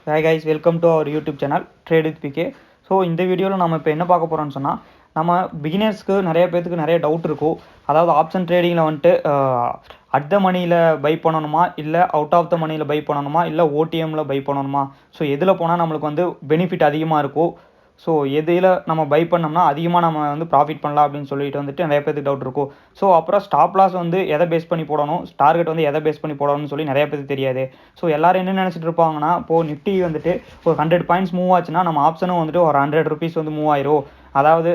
Hi guys, welcome to our YouTube channel Trade with PK. So இந்த வீடியோவில் நம்ம இப்போ என்ன பார்க்க போகிறோம்னு சொன்னால், நம்ம பிகினர்ஸ்க்கு நிறைய பேருக்கு நிறைய டவுட் இருக்கும். அதாவது ஆப்ஷன் ட்ரேடிங்கில் வந்துட்டு அட் த மணியில் பை பண்ணணுமா, இல்லை அவுட் ஆஃப் த மணியில் பை பண்ணணுமா, இல்லை ஓடிஎம்மில் பை பண்ணணுமா, ஸோ எதில் போனால் நம்மளுக்கு வந்து பெனிஃபிட் அதிகமாக இருக்கும், ஸோ எதில் நம்ம பை பண்ணோம்னா அதிகமாக நம்ம வந்து ப்ராஃபிட் பண்ணலாம் அப்படின்னு சொல்லிட்டு வந்துட்டு நிறைய பேருக்கு டவுட் இருக்கும். ஸோ அப்புறம் ஸ்டாப் லாஸ் வந்து எதை பேஸ் பண்ணி போடணும், டார்கெட் வந்து எதை பேஸ் பண்ணி போடணும்னு சொல்லி நிறைய பேருக்கு தெரியாது. ஸோ எல்லோரும் என்ன நினச்சிட்டு இருப்பாங்கன்னா, இப்போது நிஃப்டி வந்துட்டு ஒரு 100 பாயிண்ட்ஸ் மூவ் ஆச்சுன்னா நம்ம ஆப்ஷனும் வந்துட்டு ஒரு 100 rupees வந்து மூவ் ஆயிரும். அதாவது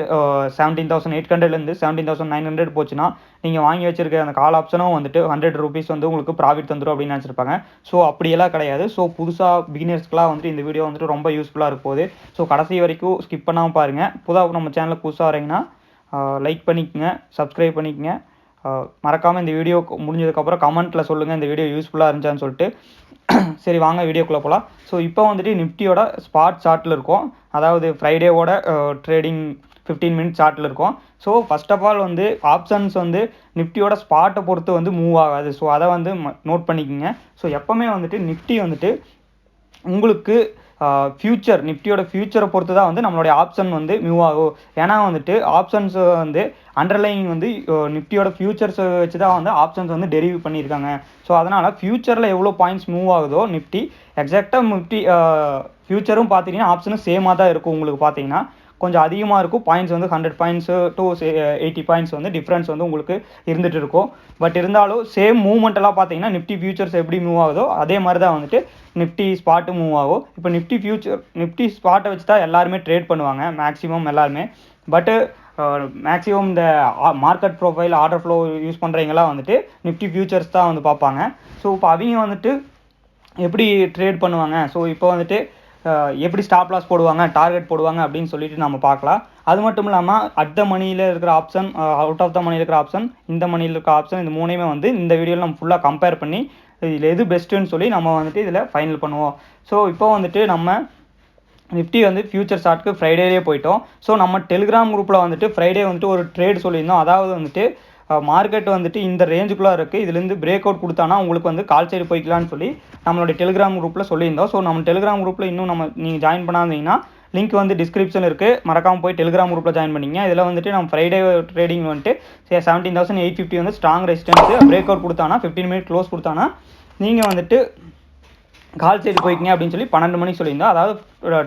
17,800லேருந்து 17,900 போச்சுன்னா நீங்கள் வாங்கி வச்சிருக்க அந்த கால் ஆப்ஷனும் வந்துட்டு 100 rupees வந்து உங்களுக்கு ப்ராஃபிட் தந்துடும் அப்படின்னு நினச்சிருப்பாங்க. ஸோ அப்படியெல்லாம் கிடையாது. ஸோ புதுசாக பிகினர்ஸ்க்குலாம் வந்துட்டு இந்த வீடியோ வந்துட்டு ரொம்ப யூஸ்ஃபுல்லாக இருக்க போகுது. ஸோ கடைசி வரைக்கும் ஸ்கிப் பண்ணாமல் பாருங்கள். புதுசாக நம்ம சேனலுக்கு புதுசாக வரீங்கன்னா லைக் பண்ணிக்கங்க, சப்ஸ்கிரைப் பண்ணிக்கங்க. மறக்காமல் இந்த வீடியோ முடிஞ்சதுக்கப்புறம் கமெண்ட்டில் சொல்லுங்கள் இந்த வீடியோ யூஸ்ஃபுல்லாக இருந்துச்சான்னு சொல்லிட்டு. சரி வாங்க வீடியோக்குள்ளே போகலாம். ஸோ இப்போ வந்துட்டு நிஃப்டியோட ஸ்பாட் சார்ட்டில் இருக்கும், அதாவது ஃப்ரைடேவோட ட்ரேடிங் 15 minutes சார்ட்டில் இருக்கும். ஸோ ஃபஸ்ட் ஆஃப் ஆல் வந்து ஆப்ஷன்ஸ் வந்து நிஃப்டியோட ஸ்பாட்டை பொறுத்து வந்து மூவ் ஆகாது. ஸோ அதை வந்து நோட் பண்ணிக்கோங்க. ஸோ எப்போவுமே வந்துட்டு நிஃப்டி வந்துட்டு உங்களுக்கு ஃப்யூச்சர், நிஃப்டியோட ஃப்யூச்சரை பொறுத்து தான் வந்து நம்மளுடைய ஆப்ஷன் வந்து மூவ் ஆகும். ஏன்னா வந்துட்டு ஆப்ஷன்ஸ் வந்து அண்டர்லைங் வந்து நிஃப்டியோட ஃப்யூச்சர்ஸை வச்சு தான் வந்து ஆப்ஷன்ஸ் வந்து டெரிவ் பண்ணியிருக்காங்க. ஸோ அதனால் ஃப்யூச்சரில் எவ்வளோ பாயிண்ட்ஸ் மூவ் ஆகுதோ நிஃப்டி எக்ஸாக்டாக நிஃப்டி ஃப்யூச்சரும் பார்த்தீங்கன்னா ஆப்ஷனும் சேமாக தான் இருக்கும். உங்களுக்கு பார்த்தீங்கன்னா கொஞ்சம் அதிகமாக இருக்கும் பாயிண்ட்ஸ் வந்து 100 பாயிண்ட்ஸு டு 80 பாயிண்ட்ஸ் வந்து டிஃப்ரென்ஸ் வந்து உங்களுக்கு இருந்துகிட்டு இருக்கும். பட் இருந்தாலும் சேம் மூவ்மெண்ட்டெல்லாம் பார்த்தீங்கன்னா நிஃப்டி ஃபியூச்சர்ஸ் எப்படி மூவ் ஆகுதோ அதே மாதிரி தான் வந்துட்டு நிஃப்டி ஸ்பாட்டு மூவ் ஆகும். இப்போ நிஃப்டி ஸ்பாட்டை வச்சு தான் எல்லாருமே ட்ரேட் பண்ணுவாங்க மேக்ஸிமம் எல்லாருமே. பட்டு மேக்ஸிமம் இந்த market profile order flow use பண்ணுறவங்களாம் வந்துட்டு நிஃப்டி ஃபியூச்சர்ஸ் தான் வந்து பார்ப்பாங்க. ஸோ இப்போ அவங்க வந்துட்டு எப்படி ட்ரேட் பண்ணுவாங்க, ஸோ இப்போ வந்துட்டு எப்படி ஸ்டாப் லாஸ் போடுவாங்க, டார்கெட் போடுவாங்க அப்படின்னு சொல்லிட்டு நம்ம பார்க்கலாம். அது மட்டும் இல்லாமல் அட் த மணியில் இருக்கிற ஆப்ஷன், அவுட் ஆஃப் த மணியில் இருக்கிற ஆப்ஷன், இந்த மணியில் இருக்கிற ஆப்ஷன், இந்த மூணையுமே வந்து இந்த வீடியோவில் நம்ம ஃபுல்லாக கம்பேர் பண்ணி இதில் எது பெஸ்ட்டுன்னு சொல்லி நம்ம வந்துட்டு இதில் ஃபைனல் பண்ணுவோம். ஸோ இப்போ வந்துட்டு நம்ம நிஃப்டி வந்து ஃபியூச்சர் சார்ட்க்கு ஃப்ரைடேலேயே போயிட்டோம். ஸோ நம்ம டெலிகிராம் குரூப்பில் வந்துட்டு ஃப்ரைடே வந்துட்டு ஒரு ட்ரேட் சொல்லியிருந்தோம். அதாவது வந்துட்டு மார்க்கெட் வந்துட்டு இந்த ரேஞ்சுக்குள்ளே இருக்குது, இதுலேருந்து பிரேக் அவுட் கொடுத்தானா உங்களுக்கு வந்து கால் சைடு போய்க்கலான்னு சொல்லி நம்மளுடைய டெலிகிராம் குரூப்பில் சொல்லியிருந்தோம். ஸோ நம்ம டெலிகிராம் குரூப்பில் இன்னும் நீங்கள் ஜாயின் பண்ணாதீங்கன்னா லிங்க் வந்து டிஸ்கிரிப்ஷன் இருக்குது, மறக்காமல் போய் டெலிகிராம் குரூப்பில் ஜாயின் பண்ணிங்க. இதில் வந்துட்டு நம்ம ஃப்ரைடே ட்ரேடிங் வந்துட்டு 17,850 வந்து ஸ்ட்ராங் ரெசிஸ்டன்ஸு பிரேக் அவுட் கொடுத்தானா 15 minute க்ளோஸ் கொடுத்தானா நீங்கள் வந்துட்டு கால் சைடு போய்க்கிங்க அப்படின்னு சொல்லி 12 மணிக்கு சொல்லியிருந்தோம். அதாவது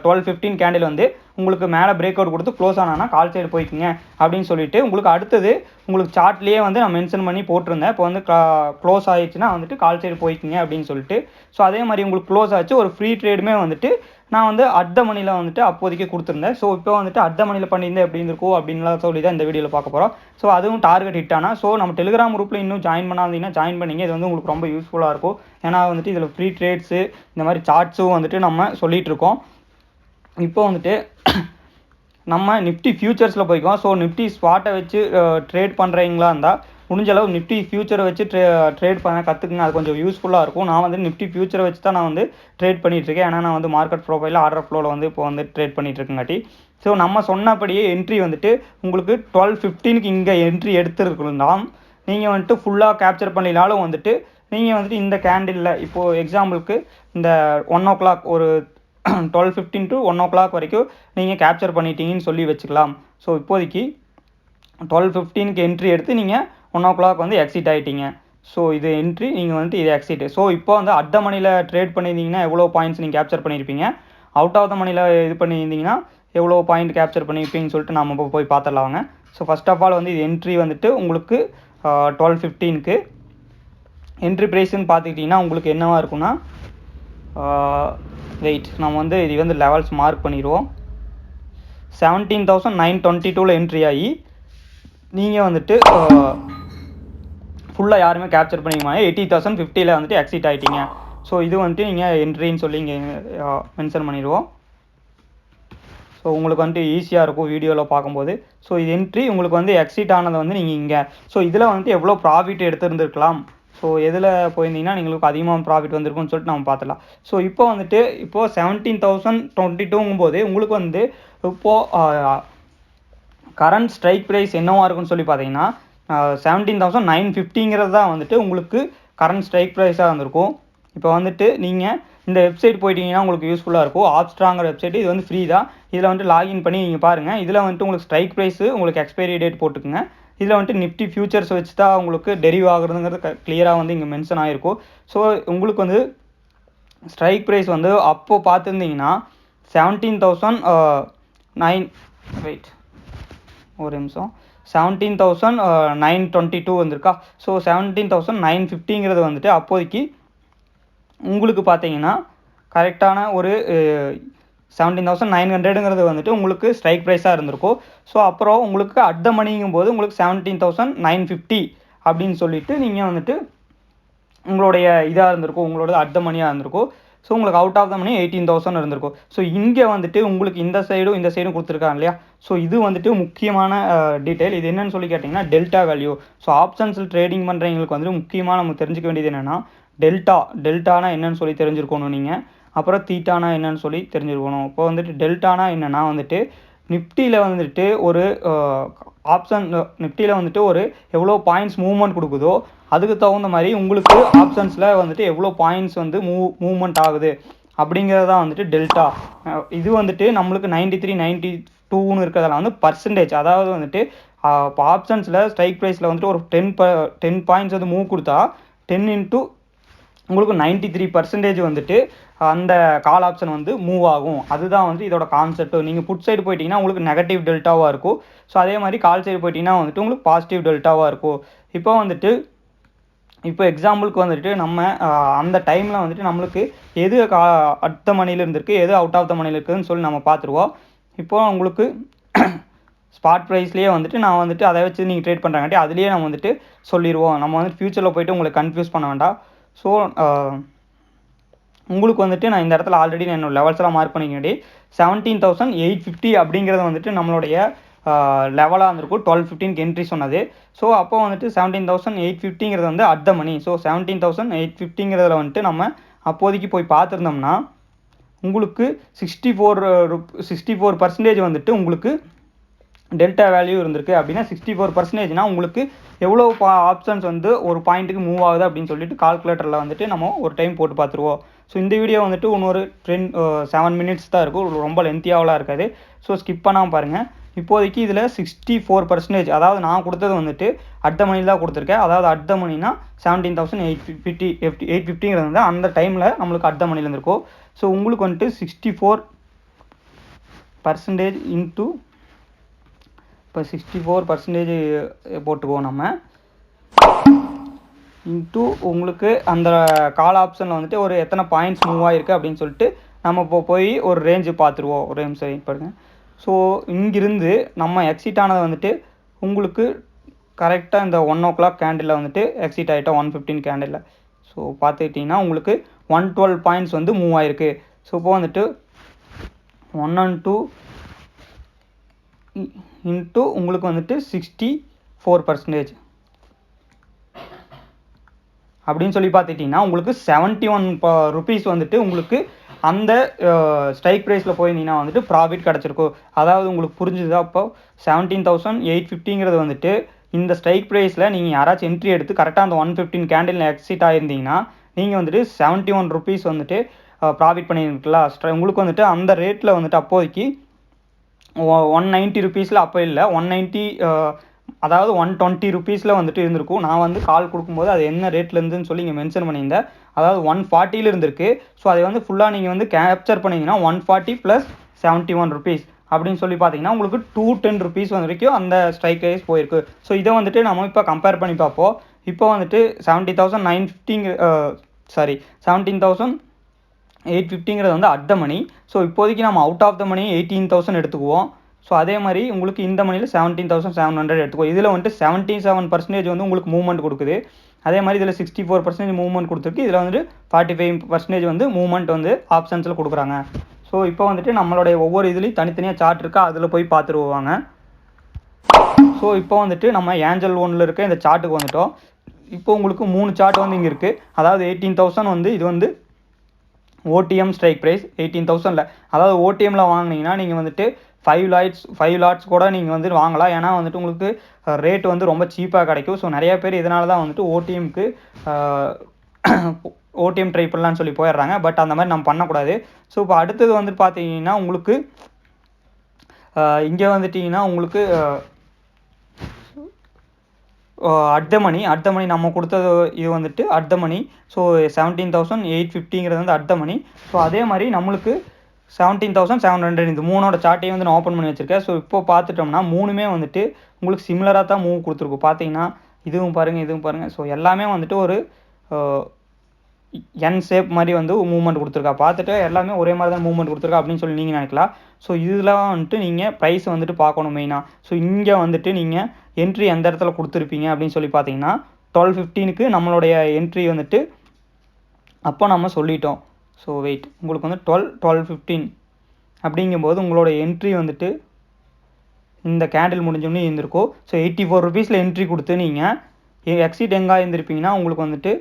12:15 கேண்டில் வந்து உங்களுக்கு மேலே பிரேக் அவுட் கொடுத்து க்ளோஸ் ஆனானா கால் சைடு போய்க்கிங்க அப்படின்னு சொல்லிட்டு உங்களுக்கு அடுத்தது உங்களுக்கு சார்ட்லேயே வந்து நான் மென்ஷன் பண்ணி போட்டிருந்தேன். இப்போ வந்து க்ளோஸ் ஆகிடுச்சுன்னா வந்துட்டு கால் சைடு போய்க்கிங்க அப்படின்னு சொல்லிட்டு. ஸோ அதே மாதிரி உங்களுக்கு க்ளோஸ் ஆச்சு, ஒரு ஃப்ரீ ட்ரேடுமே வந்துட்டு நான் வந்து அட் த மணியில் வந்துட்டு அப்போதைக்கு கொடுத்துருந்தேன். ஸோ இப்போ வந்துட்டு அட் த மணியில் பண்ணியிருந்தேன் எப்படி இருக்கும் அப்படின்லாம் சொல்லி தான் இந்த வீடியோவில் பார்க்க போகிறோம். ஸோ அதுவும் டார்கெட் ஹிட் ஆனால் ஸோ நம்ம டெலிகிராம் குரூப்பில் இன்னும் ஜாயின் பண்ணாதீங்கன்னா ஜாயின் பண்ணிங்க. இது வந்து உங்களுக்கு ரொம்ப யூஸ்ஃபுல்லாக இருக்கும். ஏன்னா வந்துட்டு இதில் ஃப்ரீ ட்ரேட்ஸு இந்த மாதிரி சார்ட்ஸும் வந்துட்டு நம்ம சொல்லிகிட்டு இருக்கோம். இப்போ வந்துட்டு நம்ம நிஃப்டி ஃபியூச்சர்ஸில் போய்க்கோம். ஸோ நிஃப்டி ஸ்பாட்டை வச்சு ட்ரேட் பண்ணுறீங்களா இருந்தால் முடிஞ்ச அளவு நிஃப்டி ஃபியூச்சரை வச்சு ட்ரேட் பண்ண கற்றுக்குங்க. அது கொஞ்சம் யூஸ்ஃபுல்லாக இருக்கும். நான் வந்து நிஃப்டி ஃபியூச்சரை வச்சு தான் நான் வந்து ட்ரேட் பண்ணிகிட்ருக்கேன். ஏன்னா நான் வந்து மார்க்கெட் ப்ரொஃபைலில் ஆர்டர் ஃப்ளோவில் வந்து இப்போ வந்து ட்ரேட் பண்ணிகிட்ருக்கங்காட்டி. ஸோ நம்ம சொன்னபடியே என்ட்ரி வந்துட்டு உங்களுக்கு 12:15க்கு இங்கே என்ட்ரி எடுத்துருக்கலாம். நீங்கள் வந்துட்டு ஃபுல்லாக கேப்சர் பண்ணினாலும் வந்துட்டு நீங்கள் வந்துட்டு இந்த கேண்டிலில் இப்போது எக்ஸாம்பிளுக்கு இந்த 1 o'clock ஒரு 12:15 to 1 o'clock வரைக்கும் நீங்கள் கேப்சர் பண்ணிட்டீங்கன்னு சொல்லி வச்சுக்கலாம். ஸோ இப்போதைக்கு 12:15க்கு என்ட்ரி எடுத்து நீங்கள் 1 o'clock வந்து எக்ஸிட் ஆகிட்டீங்க. ஸோ இது என்ட்ரி, நீங்கள் வந்துட்டு இது எக்ஸிட். ஸோ இப்போ வந்து அட் த மணியில் ட்ரேட் பண்ணியிருந்தீங்கன்னா எவ்வளோ பாயிண்ட்ஸ் நீங்கள் கேப்சர் பண்ணியிருப்பீங்க, அவுட் ஆஃப் த மணியில் இது பண்ணியிருந்தீங்கன்னா எவ்வளோ பாயிண்ட் கேப்சர் பண்ணியிருப்பீங்கன்னு சொல்லிட்டு நம்ம போய் பார்த்துடலாம் வாங்க. ஸோ ஃபஸ்ட் ஆஃப் ஆல் வந்து இது என்ட்ரி வந்துட்டு உங்களுக்கு 12:15க்கு என்ட்ரி ப்ரைஸ்ன்னு பார்த்துக்கிட்டிங்கன்னா உங்களுக்கு என்னவாக இருக்குன்னா, வெயிட் நம்ம வந்து இது வந்து லெவல்ஸ் மார்க் பண்ணிடுவோம். 17,922 என்ட்ரி ஆகி நீங்கள் வந்துட்டு ஃபுல்லாக யாருமே கேப்சர் பண்ணிக்கமாங்க 80,050 வந்துட்டு எக்ஸிட் ஆகிட்டீங்க. ஸோ இது வந்துட்டு நீங்கள் என்ட்ரின்னு சொல்லி இங்கே மென்ஷன் பண்ணிடுவோம். ஸோ உங்களுக்கு வந்துட்டு ஈஸியாக இருக்கும் வீடியோவில் பார்க்கும்போது. ஸோ இது என்ட்ரி, உங்களுக்கு வந்து எக்ஸிட் ஆனதை வந்து நீங்கள் இங்கே ஸோ இதில் வந்துட்டு எவ்வளோ ப்ராஃபிட் எடுத்துருந்துருக்கலாம், ஸோ எதில் போயிருந்தீங்கன்னா உங்களுக்கு அதிகமாக ப்ராஃபிட் வந்திருக்குன்னு சொல்லிட்டு நம்ம பார்த்துலாம். ஸோ இப்போ வந்துட்டு இப்போது 17,022 உங்களுக்கு வந்து இப்போது கரண்ட் ஸ்ட்ரைக் ப்ரைஸ் என்னவாக இருக்குன்னு சொல்லி பார்த்தீங்கன்னா 17,950 தான் வந்துட்டு உங்களுக்கு கரண்ட் ஸ்ட்ரைக் ப்ரைஸாக வந்திருக்கும். இப்போ வந்துட்டு நீங்கள் இந்த வெப்சைட் போயிட்டீங்கன்னா உங்களுக்கு யூஸ்ஃபுல்லாக இருக்கும். ஆப்ஸ்ட்ராங்கிற வெப்சைட் இது வந்து ஃப்ரீ தான். இதில் வந்துட்டு லாகின் பண்ணி நீங்கள் பாருங்கள். இதில் வந்துட்டு உங்களுக்கு ஸ்ட்ரைக் ப்ரைஸு உங்களுக்கு எக்ஸ்பைரி டேட் போட்டுக்குங்க. இதில் வந்துட்டு நிஃப்டி ஃபியூச்சர்ஸ் வச்சு தான் உங்களுக்கு டெரிவ் ஆகுறதுங்கிறது கிளியராக வந்து இங்கே மென்ஷன் ஆகிருக்கும். ஸோ உங்களுக்கு வந்து ஸ்ட்ரைக் ப்ரைஸ் வந்து அப்போது பார்த்துருந்தீங்கன்னா 17,009 வெயிட் ஒரு நிமிஷம் 17,922 வந்திருக்கா. ஸோ 17,950ங்கிறது வந்துட்டு அப்போதைக்கு உங்களுக்கு பார்த்தீங்கன்னா கரெக்டான ஒரு 17,900ங்கிறது வந்துட்டு உங்களுக்கு ஸ்ட்ரைக் ப்ரைஸாக இருந்திருக்கும். ஸோ அப்புறம் உங்களுக்கு அட் த மணிங்கும் போது உங்களுக்கு 17,950 அப்படின்னு சொல்லிட்டு நீங்கள் வந்துட்டு உங்களுடைய இதாக இருந்திருக்கும், உங்களோட அட் த மணியாக இருந்திருக்கும். ஸோ உங்களுக்கு அவுட் ஆஃப் த மணி 18,000 இருந்திருக்கும். ஸோ இங்கே வந்துட்டு உங்களுக்கு இந்த சைடும் கொடுத்துருக்காங்க இல்லையா. ஸோ இது வந்துட்டு முக்கியமான டீட்டெயில். இது என்னன்னு சொல்லி கேட்டிங்கன்னா டெல்டா வேல்யூ. ஸோ ஆப்ஷன்ஸில் ட்ரேடிங் பண்ணுறவங்களுக்கு வந்துட்டு முக்கியமாக நம்ம தெரிஞ்சுக்க வேண்டியது என்னென்னா டெல்டானா என்னன்னு சொல்லி தெரிஞ்சிருக்கணும் நீங்கள். அப்புறம் தீட்டானா என்னன்னு சொல்லி தெரிஞ்சிருக்கணும். இப்போ வந்துட்டு டெல்டானா என்னென்னா வந்துட்டு நிஃப்டியில் வந்துட்டு ஒரு நிஃப்டியில் வந்துட்டு ஒரு எவ்வளோ பாயிண்ட்ஸ் மூவ்மெண்ட் கொடுக்குதோ அதுக்கு தகுந்த மாதிரி உங்களுக்கு ஆப்ஷன்ஸில் வந்துட்டு எவ்வளோ பாயிண்ட்ஸ் வந்து மூவ்மெண்ட் ஆகுது அப்படிங்கிறது தான் வந்துட்டு டெல்டா. இது வந்துட்டு நம்மளுக்கு 93 92ன்னு இருக்கிறதெல்லாம் வந்து பர்சன்டேஜ். அதாவது வந்துட்டு இப்போ ஆப்ஷன்ஸில் ஸ்ட்ரைக் ப்ரைஸில் வந்துட்டு ஒரு 10 பாயிண்ட்ஸ் வந்து மூவ் கொடுத்தா 10 இன்ட்டு உங்களுக்கு 93% வந்துட்டு அந்த கால் ஆப்ஷன் வந்து மூவ் ஆகும். அதுதான் வந்து இதோட கான்செப்ட். நீங்கள் புட் சைடு போயிட்டீங்கன்னா உங்களுக்கு நெகட்டிவ் டெல்டாவாக இருக்கும். ஸோ அதே மாதிரி கால் சைடு போயிட்டீங்கன்னா வந்துட்டு உங்களுக்கு பாசிட்டிவ் டெல்டாவாக இருக்கும். இப்போ எக்ஸாம்பிளுக்கு வந்துட்டு நம்ம அந்த டைமில் வந்துட்டு நம்மளுக்கு எது அட் த மணியில் இருந்திருக்கு, எது அவுட் ஆஃப் த மணியில் இருக்குதுன்னு சொல்லி நம்ம பார்த்துருவோம். இப்போ உங்களுக்கு ஸ்பாட் ப்ரைஸ்லேயே வந்துட்டு நான் வந்துட்டு அதை வச்சு நீங்கள் ட்ரேட் பண்ணுறாங்காட்டி அதுலேயே நம்ம வந்துட்டு சொல்லிடுவோம். நம்ம வந்துட்டு ஃப்யூச்சரில் போய்ட்டு உங்களுக்கு கன்ஃபியூஸ் பண்ண வேண்டாம். ஸோ உங்களுக்கு வந்துட்டு நான் இந்த இடத்துல ஆல்ரெடி நான் என்னோட லெவல்ஸ்லாம் மார்க் பண்ணிக்கிட்டே 17,850 அப்படிங்கிறது வந்துட்டு நம்மளுடைய லெவலாக இருந்திருக்கும். 12-15 என்ட்ரி சொன்னது. ஸோ அப்போ வந்துட்டு 17,850ங்கிறது வந்து அட் த மணி. ஸோ 17,850ங்கிறதுல வந்துட்டு நம்ம அப்போதைக்கு போய் பார்த்துருந்தோம்னா உங்களுக்கு 64% வந்துட்டு உங்களுக்கு டெல்டா வேல்யூ இருந்திருக்கு. அப்படின்னா 64%னா உங்களுக்கு எவ்வளோ ஆப்ஷன்ஸ் வந்து ஒரு பாயிண்ட்டுக்கு மூவ் ஆகுது அப்படின்னு சொல்லிட்டு கால்குலேட்டரில் வந்துட்டு நம்ம ஒரு டைம் போட்டு பார்த்துருவோம். ஸோ இந்த வீடியோ வந்துட்டு இன்னொரு 7 மினிட்ஸ் தான் இருக்கும், ரொம்ப லென்த்தியாகலாம் இருக்காது. ஸோ ஸ்கிப் பண்ணாமல் பாருங்கள். இப்போதைக்கு இதில் 64%, அதாவது நான் கொடுத்தது வந்துட்டு அட் த மணியில் தான் கொடுத்துருக்கேன். அதாவது அட் த மணினா 17,850ங்கிறது வந்து அந்த டைமில் நம்மளுக்கு அட் த மணியில் இருந்திருக்கும். ஸோ உங்களுக்கு வந்துட்டு 64% இன்ட்டு இப்போ 64% போட்டுக்குவோம் நம்ம இன்ட்டு உங்களுக்கு அந்த கால் ஆப்ஷனில் வந்துட்டு ஒரு எத்தனை பாயிண்ட்ஸ் மூவ் ஆகிருக்கு அப்படின்னு சொல்லிட்டு நம்ம இப்போ போய் ஒரு ரேஞ்சு பார்த்துருவோம். ஒரு நிமிஷம் வெயிட் பண்ணுங்க. ஸோ இங்கிருந்து நம்ம எக்ஸிட் ஆனது வந்துட்டு உங்களுக்கு கரெக்டாக இந்த 1 o'clock கேண்டில் வந்துட்டு எக்ஸிட் ஆகிட்டோம் 115 கேண்டில். ஸோ பார்த்துக்கிட்டிங்கன்னா உங்களுக்கு 112 பாயிண்ட்ஸ் வந்து மூவ் ஆகிருக்கு. ஸோ இப்போ வந்துட்டு 1 and 2 இன்ட்டு உங்களுக்கு வந்துட்டு 64% அப்படின்னு சொல்லி பார்த்துக்கிட்டிங்கன்னா உங்களுக்கு 71 rupees வந்துட்டு உங்களுக்கு அந்த ஸ்ட்ரைக் ப்ரைஸில் போயிருந்தீங்கன்னா வந்துட்டு ப்ராஃபிட் கிடச்சிருக்கும். அதாவது உங்களுக்கு புரிஞ்சுதா? அப்போ 17,850ங்கிறது வந்துட்டு இந்த ஸ்ட்ரைக் ப்ரைஸில் நீங்கள் யாராச்சும் என்ட்ரி எடுத்து கரெக்டாக அந்த 115 கேண்டில் எக்ஸிட் ஆகிருந்தீங்கன்னா நீங்கள் வந்துட்டு 71 rupees வந்துட்டு ப்ராஃபிட் பண்ணியிருக்கலாம். உங்களுக்கு வந்துட்டு அந்த ரேட்டில் வந்துட்டு அப்போதைக்கு 190 rupeesல அப்போ இல்லை 190 அதாவது 120 rupeesல வந்துட்டு இருந்திருக்கும். நான் வந்து கால் கொடுக்கும்போது அது என்ன ரேட்டில் இருந்துன்னு சொல்லி இங்கே மென்ஷன் பண்ணியிருந்தேன். அதாவது 140ல் இருந்திருக்கு. ஸோ அதை வந்து ஃபுல்லாக நீங்கள் வந்து கேப்சர் பண்ணிங்கன்னா 140 + 71 rupees அப்படின்னு சொல்லி பார்த்தீங்கன்னா உங்களுக்கு 210 rupees வரைக்கும் அந்த ஸ்ட்ரைக் ப்ரைஸ் போயிருக்கு. ஸோ இதை வந்துட்டு நம்ம இப்போ கம்பேர் பண்ணி பார்ப்போம். இப்போ வந்துட்டு 17,850ங்கிறது வந்து அட் த மணி. ஸோ இப்போதைக்கு நம்ம அவுட் ஆஃப் த மணி 18,000 எடுத்துக்குவோம். ஸோ அதே மாதிரி உங்களுக்கு இந்த மணியில் 17,700 எடுத்துக்குவோம். இதில் வந்துட்டு 77% வந்து உங்களுக்கு மூவ்மெண்ட் கொடுக்குது. அதே மாதிரி இதில் 64% மூவ்மெண்ட் கொடுத்துருக்கு. இதில் வந்துட்டு 45% வந்து மூவ்மெண்ட் வந்து ஆப்ஷன்ஸில் கொடுக்குறாங்க. ஸோ இப்போ வந்துட்டு நம்மளுடைய ஒவ்வொரு இதுலேயும் தனித்தனியாக சார்ட் இருக்கா, அதில் போய் பார்த்துருவாங்க. ஸோ இப்போ வந்துட்டு நம்ம ஏஞ்சல் 1ல் இருக்க இந்த சார்ட்டுக்கு வந்துட்டோம். இப்போ உங்களுக்கு 3 சார்ட் வந்து இங்கே இருக்குது. அதாவது 18,000 வந்து இது வந்து ஓடிஎம் ஸ்ட்ரைக் ப்ரைஸ் 18,000ல். அதாவது ஓடிஎம்மில் வாங்கினீங்கன்னா நீங்கள் வந்துட்டு 5 லாட்ஸ் கூட நீங்கள் வந்து வாங்கலாம். ஏன்னா வந்துட்டு உங்களுக்கு ரேட் வந்து ரொம்ப சீப்பாக கிடைக்கும். ஸோ நிறையா பேர் இதனால தான் வந்துட்டு ஓடிஎம்க்கு ஓடிஎம் ட்ரை பண்ணலான்னு சொல்லி போயிடுறாங்க. பட் அந்த மாதிரி நம்ம பண்ணக்கூடாது. ஸோ இப்போ அடுத்தது வந்து பார்த்தீங்கன்னா உங்களுக்கு இங்கே வந்துட்டிங்கன்னா உங்களுக்கு அட் த மணி நம்ம கொடுத்தது இது வந்துட்டு அட் த மணி. ஸோ 17,850 வந்து அட் த மணி. ஸோ அதே மாதிரி நம்மளுக்கு 17,700 இந்த மூணோட சார்ட்டையும் வந்து நான் ஓப்பன் பண்ணி வச்சுருக்கேன். ஸோ இப்போ பார்த்துட்டோம்னா மூணுமே வந்துட்டு உங்களுக்கு சிமிலராக தான் மூவ் கொடுத்துருக்கும். பார்த்தீங்கன்னா இதுவும் பாருங்கள். ஸோ எல்லாமே வந்துட்டு ஒரு என் ஷேப் மாதிரி வந்து மூவ்மெண்ட் கொடுத்துருக்கா. பார்த்துட்டு எல்லாமே ஒரே மாதிரி தான் மூவ்மெண்ட் கொடுத்துருக்கா அப்படின்னு சொல்லி நீங்கள் நினைக்கலாம். ஸோ இதில் வந்துட்டு நீங்கள் ப்ரைஸ் வந்துட்டு பார்க்கணும் மெயினாக. ஸோ இங்கே வந்துட்டு நீங்கள் என்ட்ரி எந்த இடத்துல கொடுத்துருப்பீங்க அப்படின்னு சொல்லி பார்த்தீங்கன்னா 12:15க்கு நம்மளுடைய என்ட்ரி வந்துட்டு அப்போ நம்ம சொல்லிட்டோம். ஸோ வெயிட், உங்களுக்கு வந்து 12:15 அப்படிங்கும்போது உங்களோட என்ட்ரி வந்துட்டு இந்த கேண்டில் முடிஞ்சோடனே இருந்திருக்கும். ஸோ 84 ருபீஸில் என்ட்ரி கொடுத்து நீங்கள் எக்ஸிட் எங்கே இருந்திருப்பீங்கன்னா உங்களுக்கு வந்துட்டு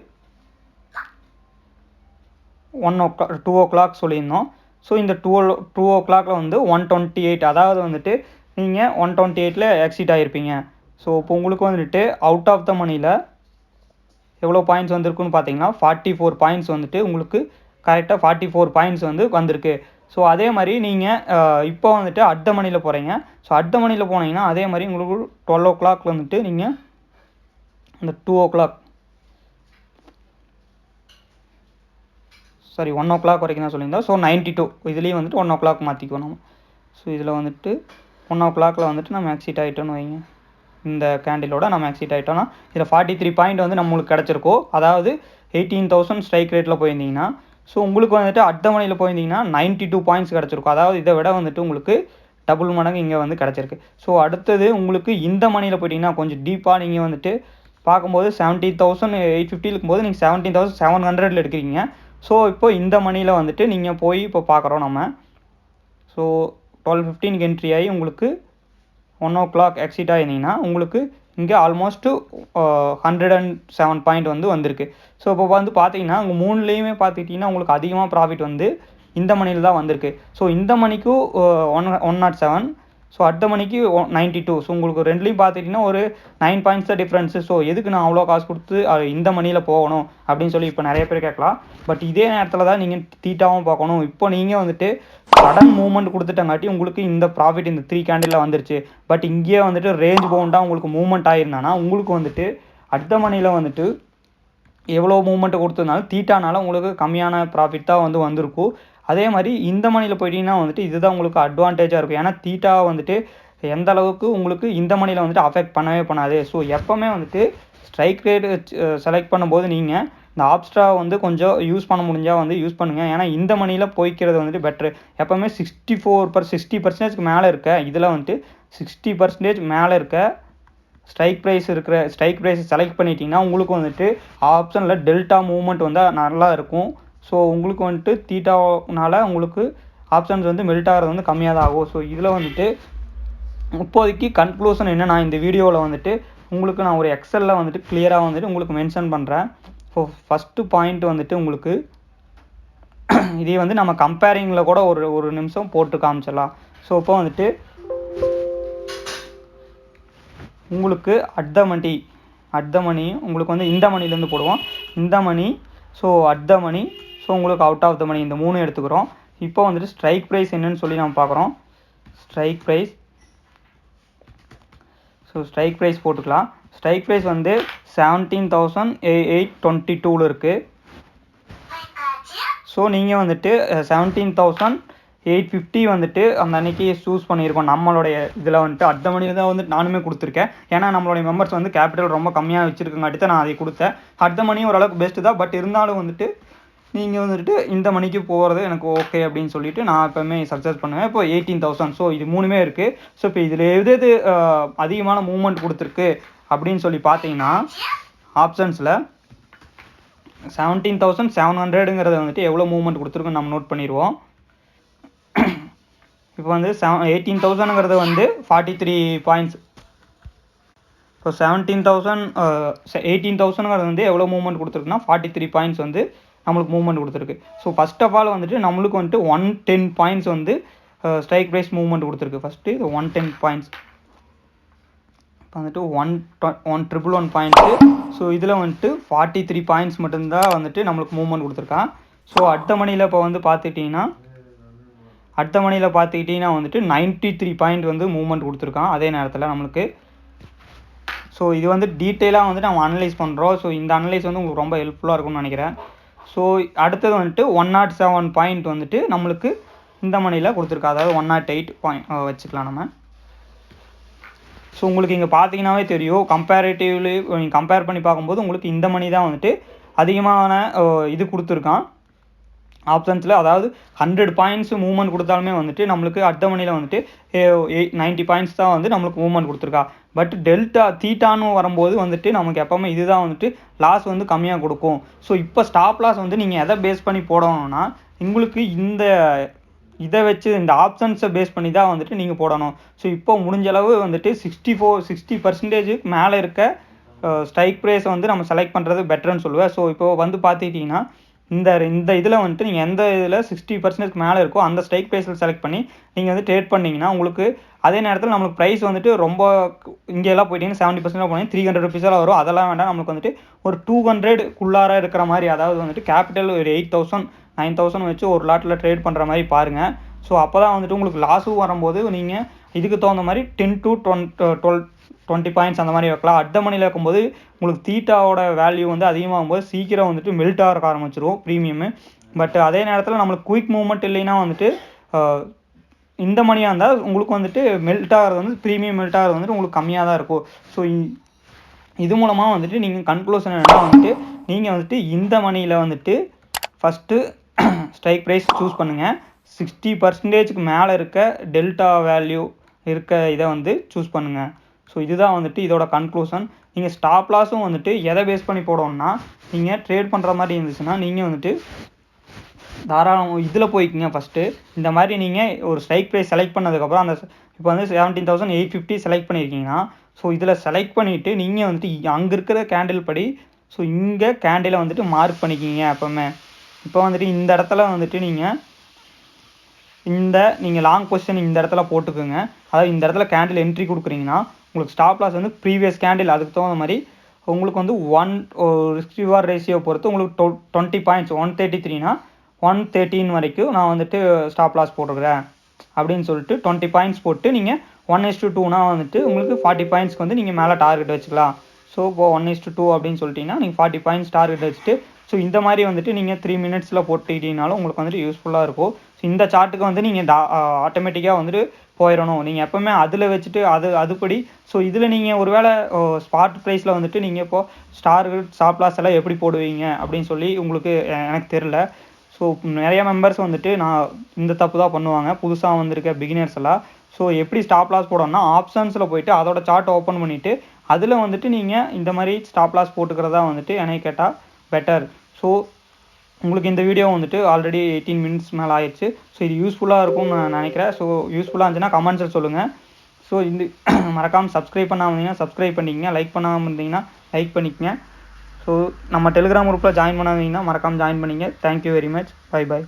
2 o'clock சொல்லியிருந்தோம். ஸோ இந்த 2 o'clockல வந்து 128, அதாவது வந்துட்டு நீங்கள் 128ல் எக்ஸிட் ஆகிருப்பீங்க. ஸோ இப்போ உங்களுக்கு வந்துட்டு அவுட் ஆஃப் த மணியில் எவ்வளோ பாயிண்ட்ஸ் வந்திருக்குன்னு பார்த்தீங்கன்னா 44 பாயிண்ட்ஸ் வந்துட்டு உங்களுக்கு கரெக்டாக 44 பாயிண்ட்ஸ் வந்து வந்திருக்கு. ஸோ அதே மாதிரி நீங்கள் இப்போ வந்துட்டு அட் த மணியில் போகிறீங்க. ஸோ அட் த மணியில் போனீங்கன்னா அதே மாதிரி உங்களுக்கு 12 o'clock வந்துட்டு நீங்கள் இந்த 2 o'clock 1 o'clock வரைக்கும் தான் சொல்லியிருந்தோம். ஸோ 92 இதுலேயும் வந்துட்டு 1 o'clock மாற்றிக்குவோம் நம்ம. ஸோ இதில் வந்துட்டு 1 o'clockல வந்துட்டு நம்ம எக்ஸிட் ஆகிட்டோன்னு வைங்க. இந்த கேண்டிலோட நம்ம எக்ஸிட் ஆகிட்டோன்னா இதில் 43 பாயிண்ட் வந்து நம்மளுக்கு கிடச்சிருக்கோம். அதாவது 18,000 ஸ்ட்ரைக் ரேட்டில் போயிருந்தீங்கன்னா ஸோ உங்களுக்கு வந்துட்டு அட் த மணியில் போயிருந்தீங்கன்னா 92 பாயிண்ட்ஸ் கிடச்சிருக்கும். அதாவது இதை விட வந்துட்டு உங்களுக்கு டபுள் மடங்கு இங்கே வந்து கிடச்சிருக்கு. ஸோ அடுத்தது உங்களுக்கு இந்த மணியில் போயிட்டிங்கன்னா கொஞ்சம் டீப்பாக நீங்கள் வந்துட்டு பார்க்கும்போது 17,850 இருக்கும்போது நீங்கள் 17,700 எடுக்கிறீங்க. ஸோ இப்போ இந்த மணியில் வந்துட்டு நீங்கள் போய் இப்போ பார்க்குறோம் நம்ம. ஸோ 12:15 என்ட்ரி ஆகி உங்களுக்கு 1 o'clock எக்ஸிட் ஆகிருந்தீங்கன்னா உங்களுக்கு இங்கே ஆல்மோஸ்ட்டு 107 பாயிண்ட் வந்து வந்திருக்கு. ஸோ இப்போ வந்து பார்த்தீங்கன்னா உங்கள் மூணுலேயுமே பார்த்துக்கிட்டிங்கன்னா உங்களுக்கு அதிகமாக ப்ராஃபிட் வந்து இந்த மணியில் தான் வந்திருக்கு. ஸோ இந்த மணிக்கு 107, ஸோ அட் த மணிக்கு 92. ஸோ உங்களுக்கு ரெண்டுலேயும் பார்த்துக்கிட்டிங்கன்னா ஒரு 9 பாயிண்ட்ஸ் தான் டிஃப்ரென்ஸு. ஸோ எதுக்கு நான் அவ்வளோ காசு கொடுத்து இந்த மணியில் போகணும் அப்படின்னு சொல்லி இப்போ நிறைய பேர் கேட்கலாம். பட் இதே நேரத்தில் தான் நீங்கள் தீட்டாவும் பார்க்கணும். இப்போ நீங்கள் வந்துட்டு சடன் மூவ்மெண்ட் கொடுத்துட்டங்காட்டி உங்களுக்கு இந்த ப்ராஃபிட் இந்த 3 கேண்டிலில் வந்துருச்சு. பட் இங்கேயே வந்துட்டு ரேஞ்ச் பவுண்டாக உங்களுக்கு மூவ்மெண்ட் ஆகிருந்தானா உங்களுக்கு வந்துட்டு அட் த மணியில் வந்துட்டு எவ்வளோ மூவ்மெண்ட்டு கொடுத்ததுனாலும் தீட்டானால உங்களுக்கு கம்மியான ப்ராஃபிட் தான் வந்து வந்திருக்கும். அதே மாதிரி இந்த மணியில் போயிட்டீங்கன்னா வந்துட்டு இதுதான் உங்களுக்கு அட்வான்டேஜாக இருக்கும். ஏன்னா தீட்டா வந்துட்டு எந்த அளவுக்கு உங்களுக்கு இந்த மணியில் வந்துட்டு அஃபெக்ட் பண்ணவே பண்ணாது. ஸோ எப்போவுமே வந்துட்டு ஸ்ட்ரைக் ரேட் செலக்ட் பண்ணும்போது நீங்கள் இந்த ஆப்ஸ்ட்ரா வந்து கொஞ்சம் யூஸ் பண்ண முடிஞ்சால் வந்து யூஸ் பண்ணுங்கள். ஏன்னா இந்த மணியில் போய்க்கிறது வந்துட்டு பெட்ரு. எப்போவுமே 60% மேலே இருக்க இதில் வந்துட்டு 60% மேலே இருக்க ஸ்ட்ரைக் ப்ரைஸ் செலக்ட் பண்ணிட்டீங்கன்னா உங்களுக்கு வந்துட்டு ஆப்ஷனில் டெல்டா மூவ்மெண்ட் வந்து நல்லா இருக்கும். ஸோ உங்களுக்கு வந்துட்டு தீட்டானால உங்களுக்கு ஆப்ஷன்ஸ் வந்து மெல்ட் ஆகிறது வந்து கம்மியாக தான் ஆகும். ஸோ இதில் வந்துட்டு இப்போதைக்கு கன்க்ளூஷன் என்ன, நான் இந்த வீடியோவில் வந்துட்டு உங்களுக்கு நான் ஒரு எக்ஸலில் வந்துட்டு கிளியராக வந்துட்டு உங்களுக்கு மென்ஷன் பண்ணுறேன். ஸோ ஃபஸ்ட்டு பாயிண்ட் வந்துட்டு உங்களுக்கு இதே வந்து நம்ம கம்பேரிங்கில் கூட ஒரு நிமிஷம் போட்டு காமிச்சிடலாம். ஸோ இப்போ வந்துட்டு உங்களுக்கு அட் த மணி உங்களுக்கு வந்து இந்த மணிலேருந்து போடுவோம். இந்த money, so at the money, so உங்களுக்கு அவுட் ஆஃப் த மணி, இந்த 3 எடுத்துக்கிறோம். இப்போ வந்துட்டு ஸ்ட்ரைக் ப்ரைஸ் என்னன்னு சொல்லி நம்ம பார்க்குறோம். ஸ்ட்ரைக் ப்ரைஸ் போட்டுக்கலாம். ஸ்ட்ரைக் ப்ரைஸ் வந்து 17,822 இருக்குது. ஸோ நீங்கள் வந்துட்டு 17,850 வந்துட்டு அந்த அன்றைக்கி சூஸ் பண்ணியிருக்கோம். நம்மளுடைய இதில் வந்துட்டு அட் த மணியில் தான் வந்துட்டு நானுமே கொடுத்துருக்கேன். ஏன்னா நம்மளுடைய மெம்பர்ஸ் வந்து கேபிட்டல் ரொம்ப கம்மியாக வச்சுருக்கங்காட்டி தான் நான் அதை கொடுத்தேன். அட் த மணி ஓரளவுக்கு பெஸ்ட்டு தான். பட் இருந்தாலும் வந்துட்டு நீங்கள் வந்துட்டு இந்த மணிக்கு போகிறது எனக்கு ஓகே அப்படின்னு சொல்லிட்டு நான் எப்போவுமே சக்ஸஸ் பண்ணுவேன். இப்போ 18,000. ஸோ இது மூணுமே இருக்குது. ஸோ இப்போ இதில் எது அதிகமான மூவ்மெண்ட் கொடுத்துருக்கு அப்படின்னு சொல்லி பார்த்தீங்கன்னா ஆப்ஷன்ஸில் 17,700ங்கிறத வந்துட்டு எவ்வளோ மூவ்மெண்ட் கொடுத்துருக்குன்னு நம்ம நோட் பண்ணிடுவோம். இப்போ வந்து 18,000ங்கிறது வந்து 43 பாயிண்ட்ஸ். ஸோ 18,000ங்கிறது வந்து எவ்வளோ மூவ்மெண்ட் கொடுத்துருக்குன்னா 43 பாயிண்ட்ஸ் வந்து நம்மளுக்கு மூவ்மெண்ட் கொடுத்துருக்கு. ஸோ ஃபஸ்ட் ஆஃப் ஆல் வந்துட்டு நம்மளுக்கு வந்துட்டு 110 பாயிண்ட்ஸ் வந்து ஸ்ட்ரைக் ப்ரைஸ் மூவ்மெண்ட் கொடுத்துருக்கு. First 110 points. இப்போ வந்துட்டு 111 பாயிண்ட்ஸு ஸோ இதில் வந்துட்டு 43 பாயிண்ட்ஸ் மட்டும்தான் வந்துட்டு நம்மளுக்கு மூவ்மெண்ட் கொடுத்துருக்கான். ஸோ அடுத்த மணியில் இப்போ வந்து பார்த்துக்கிட்டிங்கன்னா வந்துட்டு 93 பாயிண்ட் வந்து மூவ்மெண்ட் கொடுத்துருக்கான் அதே நேரத்தில் நம்மளுக்கு. ஸோ இது வந்து டீட்டெயிலாக வந்துட்டு நம்ம அனலைஸ் பண்ணுறோம். ஸோ இந்த அனலைஸ் வந்து உங்களுக்கு ரொம்ப ஹெல்ப்ஃபுல்லாக இருக்கும்னு நினைக்கிறேன். ஸோ அடுத்தது வந்துட்டு 107 பாயிண்ட் வந்துட்டு நம்மளுக்கு இந்த மணியில் கொடுத்துருக்கா, அதாவது 108 பாயிண்ட் வச்சுக்கலாம் நம்ம. ஸோ உங்களுக்கு இங்கே பார்த்தீங்கன்னாவே தெரியும், கம்பேரிட்டிவ்லி நீங்கள் கம்பேர் பண்ணி பார்க்கும்போது உங்களுக்கு இந்த மணி தான் வந்துட்டு அதிகமான இது கொடுத்துருக்கான் ஆப்ஷன்ஸில். அதாவது 100 பாயிண்ட்ஸ் மூவ்மெண்ட் கொடுத்தாலுமே வந்துட்டு நம்மளுக்கு அடுத்த மணியில் வந்துட்டு 90 பாயிண்ட்ஸ் தான் வந்து நம்மளுக்கு மூவ்மெண்ட் கொடுத்துருக்கா. பட் தீட்டான்னு வரும்போது வந்துட்டு நமக்கு எப்போவுமே இதுதான் வந்துட்டு லாஸ் வந்து கம்மியாக கொடுக்கும். ஸோ இப்போ ஸ்டாப் லாஸ் வந்து நீங்கள் எதை பேஸ் பண்ணி போடணும்னா உங்களுக்கு இதை வச்சு இந்த ஆப்ஷன்ஸை பேஸ் பண்ணி தான் வந்துட்டு நீங்கள் போடணும். ஸோ இப்போ முடிஞ்சளவு வந்துட்டு 60% மேலே இருக்க ஸ்ட்ரைக் ப்ரைஸை வந்து நம்ம செலக்ட் பண்ணுறது பெட்டர்னு சொல்லுவேன். ஸோ இப்போ வந்து பார்த்துக்கிட்டிங்கன்னா இந்த இதில் வந்துட்டு நீங்கள் எந்த இதில் 60% மேலே இருக்கோ அந்த ஸ்ட்ரைக் ப்ரைஸில் செலக்ட் பண்ணி நீங்கள் வந்து ட்ரேட் பண்ணிங்கன்னா உங்களுக்கு அதே நேரத்தில் நம்மளுக்கு ப்ரைஸ் வந்துட்டு ரொம்ப இங்கெல்லாம் போயிட்டீங்கன்னா 70% போனீங்கன்னா 300 ருபீஸெல்லாம் வரும். அதெல்லாம் வேண்டாம், நம்மளுக்கு வந்துட்டு ஒரு 200க்குள்ளார இருக்கிற மாதிரி, அதாவது வந்துட்டு கேபிட்டல் ஒரு 8,000 9,000 வச்சு ஒரு லாட்டில் ட்ரேட் பண்ணுற மாதிரி பாருங்கள். ஸோ அப்போ தான் வந்துட்டு உங்களுக்கு லாஸும் வரும்போது நீங்கள் இதுக்கு தகுந்த மாதிரி 10 to 20 பாயிண்ட்ஸ் அந்த மாதிரி வைக்கலாம். அடுத்த மணியில் இருக்கும்போது உங்களுக்கு தீட்டாவோட வேல்யூ வந்து அதிகமாகும்போது சீக்கிரம் வந்துட்டு மெல்ட் ஆக ஆரம்பிச்சிடும் ப்ரீமியமு. பட் அதே நேரத்தில் நம்மளுக்கு குயிக் மூவ்மெண்ட் இல்லைன்னா வந்துட்டு இந்த மணியாக இருந்தால் உங்களுக்கு வந்துட்டு மெல்ட் ஆகிறது வந்து ப்ரீமியம் மெல்ட் ஆகிறது வந்துட்டு உங்களுக்கு கம்மியாக தான் இருக்கும். ஸோ இது மூலமாக வந்துட்டு நீங்கள் கன்க்ளூஷன் என்னென்னா வந்துட்டு நீங்கள் வந்துட்டு இந்த மணியில் வந்துட்டு ஃபஸ்ட்டு ஸ்ட்ரைக் ப்ரைஸ் சூஸ் பண்ணுங்கள். 60%க்கு மேலே இருக்க டெல்டா வேல்யூ இருக்க இதை வந்து சூஸ் பண்ணுங்கள். ஸோ இதுதான் வந்துட்டு இதோட கன்க்ளூஷன். நீங்கள் ஸ்டாப் லாஸும் வந்துட்டு எதை பேஸ் பண்ணி போடணும்னா நீங்கள் ட்ரேட் பண்ணுற மாதிரி இருந்துச்சுன்னா நீங்கள் வந்துட்டு தாராளம் இதில் போய்க்குங்க. ஃபஸ்ட்டு இந்த மாதிரி நீங்கள் ஒரு ஸ்ட்ரைக் ப்ரைஸ் செலக்ட் பண்ணதுக்கப்புறம் அந்த இப்போ வந்து 17,850 செலக்ட் பண்ணியிருக்கீங்கன்னா ஸோ இதில் செலக்ட் பண்ணிவிட்டு நீங்கள் வந்துட்டு அங்கே இருக்கிற கேண்டில் படி ஸோ இங்கே கேண்டிலை வந்துட்டு மார்க் பண்ணிக்கிங்க எப்போவுமே. இப்போ வந்துட்டு இந்த இடத்துல வந்துட்டு நீங்கள் லாங் பொசிஷன் இந்த இடத்துல போட்டுக்குங்க. அதாவது இந்த இடத்துல கேண்டில் என்ட்ரி கொடுக்குறீங்கன்னா உங்களுக்கு ஸ்டாப் லாஸ் வந்து ப்ரீவியஸ் கேண்டில் அதுக்கு தகுந்த மாதிரி உங்களுக்கு வந்து ரிஸ்க் ரிவார்ட் ரேஷியோ பொறுத்து உங்களுக்கு 20 பாயிண்ட்ஸ் 133னா 113 வரைக்கும் நான் வந்துட்டு ஸ்டாப் லாஸ் போட்டுக்கிறேன் அப்படின்னு சொல்லிட்டு 20 பாயிண்ட்ஸ் போட்டு நீங்கள் 1:2னா வந்துட்டு உங்களுக்கு 40 பாயிண்ட்ஸ்க்கு வந்து நீங்கள் மேலே டார்கெட் வச்சுக்கலாம். ஸோ இப்போ 1:2 அப்படின்னு சொல்லிட்டீங்கன்னா நீங்கள் 40 பாயிண்ட்ஸ் டார்கெட் வச்சுட்டு ஸோ இந்த மாதிரி வந்துட்டு நீங்கள் 3 மினிட்ஸில் போட்டுக்கிட்டீங்கனாலும் உங்களுக்கு வந்துட்டு யூஸ்ஃபுல்லாக இருக்கும். ஸோ இந்த சார்ட்டுக்கு வந்து நீங்கள் ஆட்டோமேட்டிக்காக வந்துட்டு போயிடணும். நீங்கள் எப்போவுமே அதில் வச்சுட்டு அதுபடி ஸோ இதில் நீங்கள் ஒரு வேளை ஸ்பாட் ப்ரைஸில் வந்துட்டு நீங்கள் இப்போது ஸ்டாப் லாஸ் எல்லாம் எப்படி போடுவீங்க அப்படின்னு சொல்லி உங்களுக்கு எனக்கு தெரில. ஸோ நிறைய மெம்பர்ஸ் வந்துட்டு நான் இந்த தப்பு தான் பண்ணுவாங்க, புதுசாக வந்திருக்க பிகினர்ஸ் எல்லாம். ஸோ எப்படி ஸ்டாப் லாஸ் போடணும்னா ஆப்ஷன்ஸில் போய்ட்டு அதோட சார்ட் ஓப்பன் பண்ணிவிட்டு அதில் வந்துட்டு நீங்கள் இந்த மாதிரி ஸ்டாப் லாஸ் போட்டுக்கிறதா வந்துட்டு என்னை கேட்டால் பெட்டர். ஸோ உங்களுக்கு இந்த வீடியோ வந்துட்டு ஆல்ரெடி 18 மினிட்ஸ் மேலே ஆயிடுச்சு. ஸோ இது யூஸ்ஃபுல்லாக இருக்கும்னு நான் நினைக்கிறேன். ஸோ யூஸ்ஃபுல்லாக இருந்துச்சுன்னா கமெண்ட்ஸில் சொல்லுங்கள். ஸோ இந்த மறக்காமல் சப்ஸ்கிரைப் பண்ணாமல் இருந்தீங்கன்னா சப்ஸ்கிரைப் பண்ணிக்கங்க, லைக் பண்ணாமல் இருந்தீங்கன்னா லைக் பண்ணிக்கங்க. ஸோ நம்ம டெலிகிராம் குரூப்பில் ஜாயின் பண்ணாதீங்கன்னா மறக்காமல் ஜாயின் பண்ணிங்க. Thank you very much. பை.